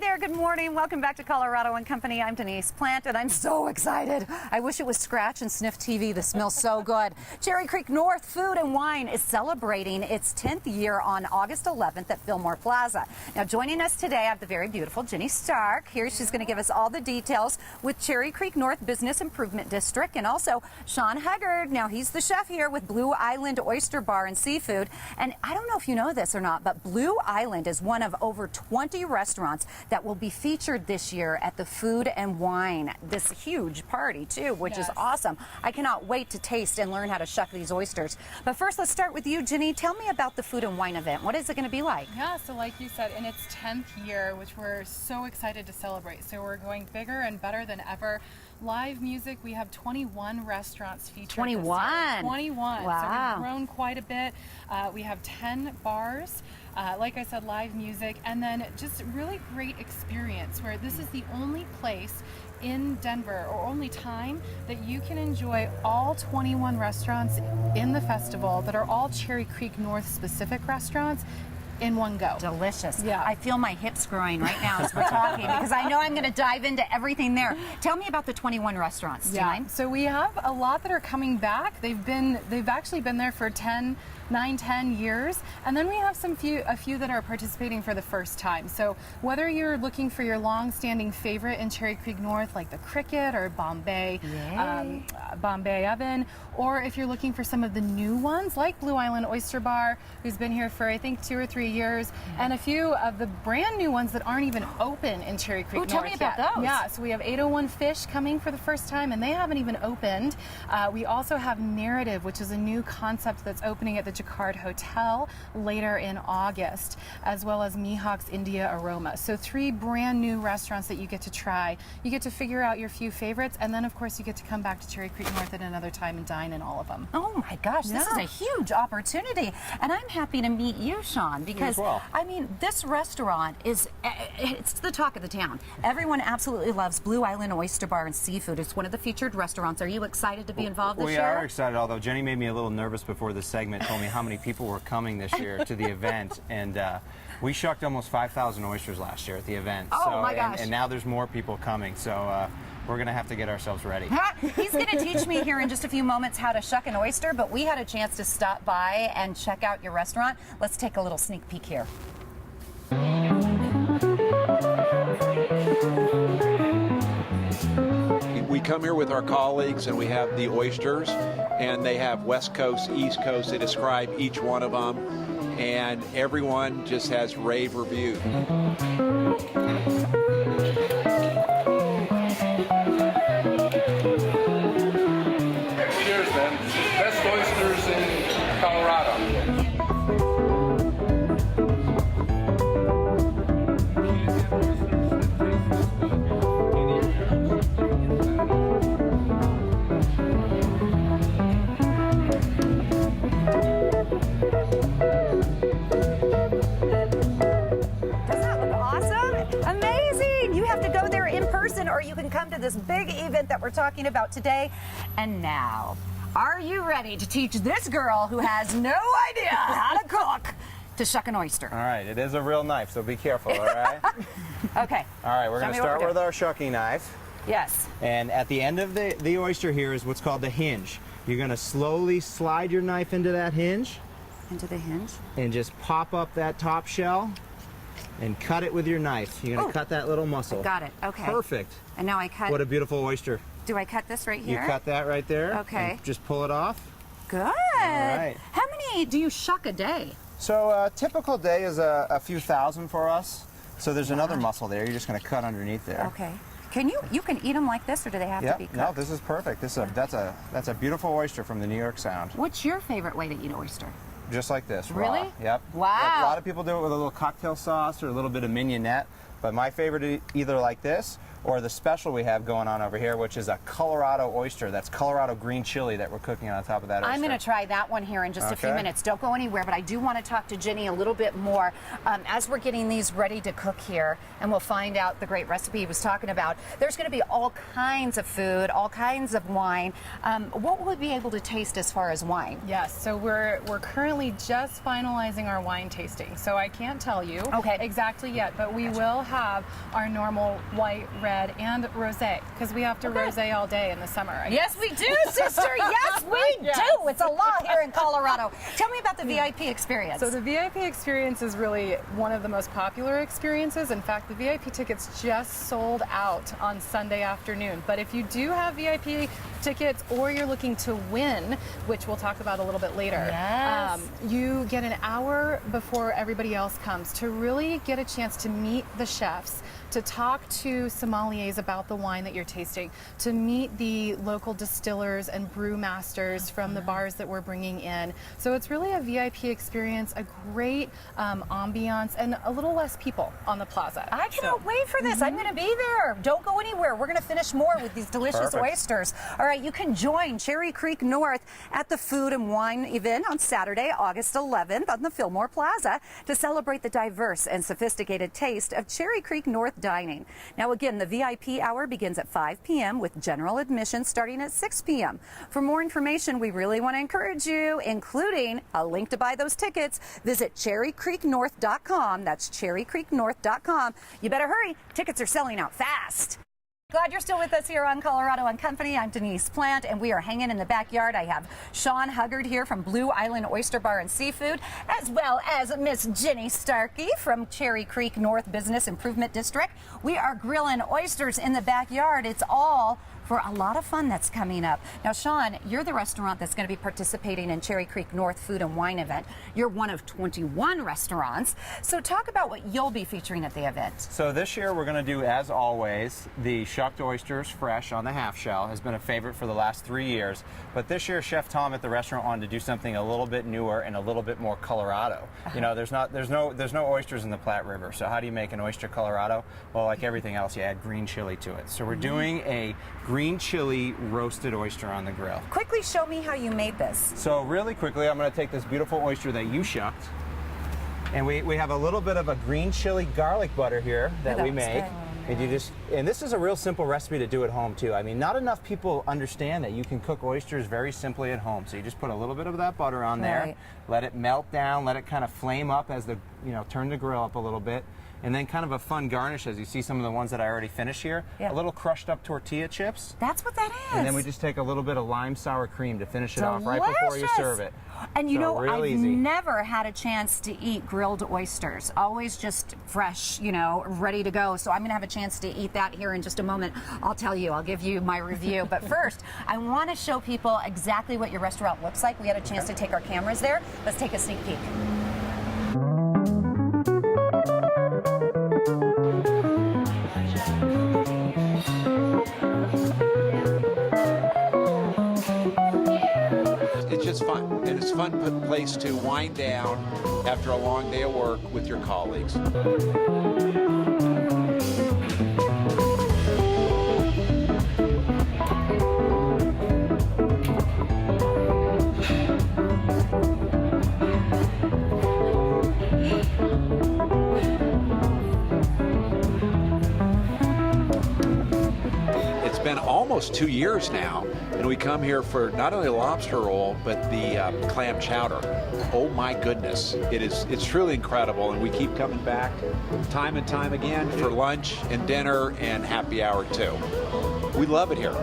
there, good morning. Welcome back to Colorado and Company. I'm Denise Plant, and I'm so excited. I wish it was Scratch and Sniff TV. This smells so good. Cherry Creek North Food and Wine is celebrating its 10th year on August 11th at Fillmore Plaza. Now, joining us today, I have the very beautiful Jenny Stark. Here, she's going to give us all the details with Cherry Creek North Business Improvement District, and also Sean Haggard. Now, he's the chef here with Blue Island Oyster Bar and Seafood. And I don't know if you know this or not, but Blue Island is one of over 20 restaurants that will be featured this year at the Food and Wine, this huge party too, which is awesome. I cannot wait to taste and learn how to shuck these oysters. But first, let's start with you, Jenny. Tell me about the Food and Wine event. What is it going to be like? Yeah, so like you said, in its 10th year, which we're so excited to celebrate. So we're going bigger and better than ever. Live music, we have 21 restaurants featured. 21? 21. Wow. So we've grown quite a bit. We have 10 bars. Like I said, live music, and then just really great experience where this is the only place in Denver, or only time, that you can enjoy all 21 restaurants in the festival that are all Cherry Creek North specific restaurants in one go. Delicious. Yeah. I feel my hips growing right now as we're talking because I know I'm going to dive into everything there. Tell me about the 21 restaurants tonight. So we have a lot that are coming back. They've actually been there for 9-10 years, and then we have a few that are participating for the first time. So whether you're looking for your long-standing favorite in Cherry Creek North, like the Cricket or Bombay Oven, or if you're looking for some of the new ones like Blue Island Oyster Bar, who's been here for I think 2 or 3 years, and a few of the brand new ones that aren't even open in Cherry Creek North tell me about those. Yeah, so we have 801 Fish coming for the first time, and they haven't even opened. We also have Narrative, which is a new concept that's opening at the Jacquard Hotel later in August, as well as Mihawk's India Aroma. So 3 brand new restaurants that you get to try. You get to figure out your few favorites, and then of course you get to come back to Cherry Creek North at another time and dine in all of them. Oh my gosh, this is a huge opportunity, and I'm happy to meet you, Sean, because I mean, this restaurant it's the talk of the town. Everyone absolutely loves Blue Island Oyster Bar and Seafood. It's one of the featured restaurants. Are you excited to be involved this year? We are excited, although Jenny made me a little nervous before the segment, told me how many people were coming this year to the event, and we shucked almost 5,000 oysters last year at the event. Oh my gosh. And now there's more people coming, so we're going to have to get ourselves ready. He's going to teach me here in just a few moments how to shuck an oyster, but we had a chance to stop by and check out your restaurant. Let's take a little sneak peek here. We come here with our colleagues and we have the oysters, and they have West Coast, East Coast. They describe each one of them, and everyone just has rave reviews. Cheers, man. Best oysters in Colorado. Or you can come to this big event that we're talking about today. And now, are you ready to teach this girl who has no idea how to cook to shuck an oyster? All right, it is a real knife, so be careful, all right? Okay. All right, we're going to start with our shucking knife. Yes. And at the end of the oyster here is what's called the hinge. You're going to slowly slide your knife into that hinge. Into the hinge? And just pop up that top shell and cut it with your knife. You're going to cut that little muscle. I got it. Okay. Perfect. And now I cut. What a beautiful oyster. Do I cut this right here? You cut that right there. Okay. And just pull it off. Good. All right. How many do you shuck a day? So a typical day is a few thousand for us. So there's another muscle there. You're just going to cut underneath there. Okay. Can you can eat them like this, or do they have to be cooked? No, this is perfect. That's a beautiful oyster from the New York Sound. What's your favorite way to eat oyster? Just like this, really? Raw. Yep. Wow. Yep. A lot of people do it with a little cocktail sauce or a little bit of mignonette, but my favorite is either like this or the special we have going on over here, which is a Colorado oyster. That's Colorado green chili that we're cooking on top of that oyster. I'm going to try that one here in just a few minutes. Don't go anywhere, but I do want to talk to Jenny a little bit more as we're getting these ready to cook here, and we'll find out the great recipe he was talking about. There's going to be all kinds of food, all kinds of wine. What will we be able to taste as far as wine? Yes, so we're currently just finalizing our wine tasting, so I can't tell you exactly yet, but we will have our normal white, red, and rosé, because we have to rosé all day in the summer. I Yes, we do, sister. Yes, we do. It's a lot here in Colorado. Tell me about the VIP experience. So the VIP experience is really one of the most popular experiences. In fact, the VIP tickets just sold out on Sunday afternoon. But if you do have VIP tickets or you're looking to win, which we'll talk about a little bit later, Yes. you get an hour before everybody else comes to really get a chance to meet the chefs, to talk to sommeliers about the wine that you're tasting, to meet the local distillers and brewmasters from the bars that we're bringing in. So it's really a VIP experience, a great ambiance, and a little less people on the plaza. I cannot wait for this. I'm going to be there. Don't go anywhere. We're going to finish more with these delicious Perfect. oysters. All right, you can join Cherry Creek North at the Food and Wine event on Saturday, August 11th on the Fillmore Plaza to celebrate the diverse and sophisticated taste of Cherry Creek North dining. Now, again, the VIP hour begins at 5 p.m. with general admission starting at 6 p.m. For more information, we really want to encourage you, including a link to buy those tickets. Visit cherrycreeknorth.com. That's cherrycreeknorth.com. You better hurry. Tickets are selling out fast. Glad you're still with us here on Colorado and Company. I'm Denise Plant, and we are hanging in the backyard. I have Sean Huggard here from Blue Island Oyster Bar and Seafood, as well as Miss Jenny Starkey from Cherry Creek North Business Improvement District. We are grilling oysters in the backyard. It's all for a lot of fun that's coming up. Now, Sean, you're the restaurant that's going to be participating in Cherry Creek North Food and Wine event. You're one of 21 restaurants. So talk about what you'll be featuring at the event. So this year we're going to do, as always, the shucked oysters fresh on the half shell. Has been a favorite for the last 3 years. But this year, Chef Tom at the restaurant wanted to do something a little bit newer and a little bit more Colorado. You know, there's no oysters in the Platte River. So how do you make an oyster Colorado? Well, like everything else, you add green chili to it. So we're doing a green chili roasted oyster on the grill. Quickly show me how you made this. So really quickly, I'm going to take this beautiful oyster that you shucked, and we have a little bit of a green chili garlic butter here that we make. And this is a real simple recipe to do at home too. I mean, not enough people understand that you can cook oysters very simply at home. So you just put a little bit of that butter on there, let it melt down, let it kind of flame up as the, turn the grill up a little bit. And then kind of a fun garnish, as you see some of the ones that I already finished here. A little crushed up tortilla chips. That's what that is. And then we just take a little bit of lime sour cream to finish it off right before you serve it. And you know, real I've easy. never had a chance to eat grilled oysters. Always just fresh, ready to go. So I'm going to have a chance to eat that here in just a moment. I'll tell you, I'll give you my review. But first, I want to show people exactly what your restaurant looks like. We had a chance to take our cameras there. Let's take a sneak peek. It's just fun, and it's a fun place to wind down after a long day of work with your colleagues. It's been almost 2 years now, and we come here for not only the lobster roll, but the clam chowder. Oh my goodness, it's truly incredible, and we keep coming back time and time again for lunch and dinner and happy hour too. We love it here.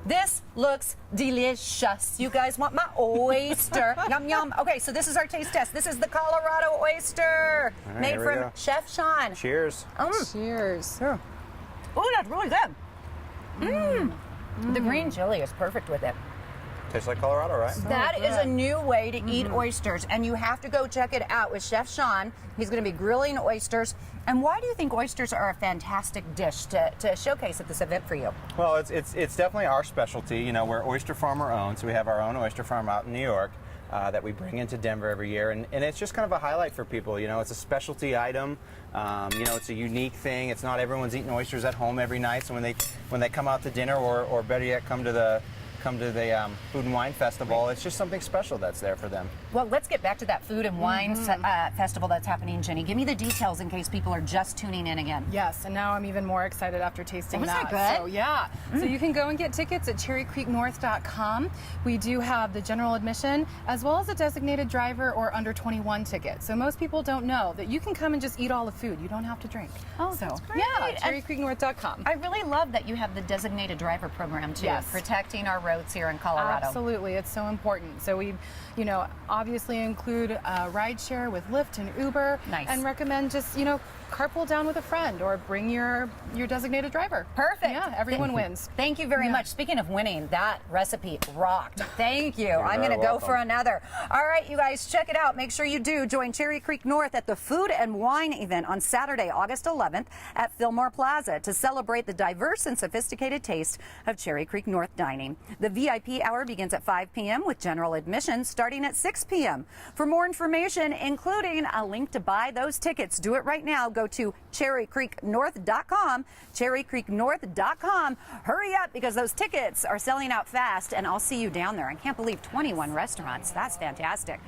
This looks delicious. You guys want my oyster? Yum, yum. Okay, so this is our taste test. This is the Colorado oyster, All right, made here we from go. Chef Sean. Cheers. Cheers. Oh, that's really good. The green chili is perfect with it. Tastes like Colorado, right? That is a new way to eat oysters, and you have to go check it out with Chef Sean. He's going to be grilling oysters. And why do you think oysters are a fantastic dish to showcase at this event for you? Well, it's definitely our specialty. We're oyster farmer owned, so we have our own oyster farm out in New York that we bring into Denver every year, and it's just kind of a highlight for people. It's a specialty item. It's a unique thing. It's not everyone's eating oysters at home every night. So when they come out to dinner, or better yet, come to come to the Food and Wine Festival. It's just something special that's there for them. Well, let's get back to that food and wine festival that's happening, Jenny. Give me the details in case people are just tuning in again. Yes, and now I'm even more excited after tasting Was that. that good? So yeah, so you can go and get tickets at cherrycreeknorth.com. We do have the general admission as well as a designated driver or under 21 ticket. So most people don't know that you can come and just eat all the food. You don't have to drink. Oh, so that's great. yeah, And cherrycreeknorth.com. I really love that you have the designated driver program too, Yes. protecting our roads here in Colorado. Absolutely, it's so important. So we, obviously include rideshare with Lyft and Uber, Nice. and recommend just carpool down with a friend or bring your designated driver. Perfect. Yeah, everyone wins. Thank you very much. Speaking of winning, that recipe rocked. Thank you. I'm very going to go welcome. for another. All right, you guys, check it out. Make sure you do join Cherry Creek North at the Food and Wine event on Saturday, August 11th at Fillmore Plaza to celebrate the diverse and sophisticated taste of Cherry Creek North dining. The VIP hour begins at 5 p.m. with general admission starting at 6 p.m. For more information, including a link to buy those tickets, do it right now. Go to cherrycreeknorth.com, cherrycreeknorth.com. Hurry up because those tickets are selling out fast, and I'll see you down there. I can't believe 21 restaurants. That's fantastic.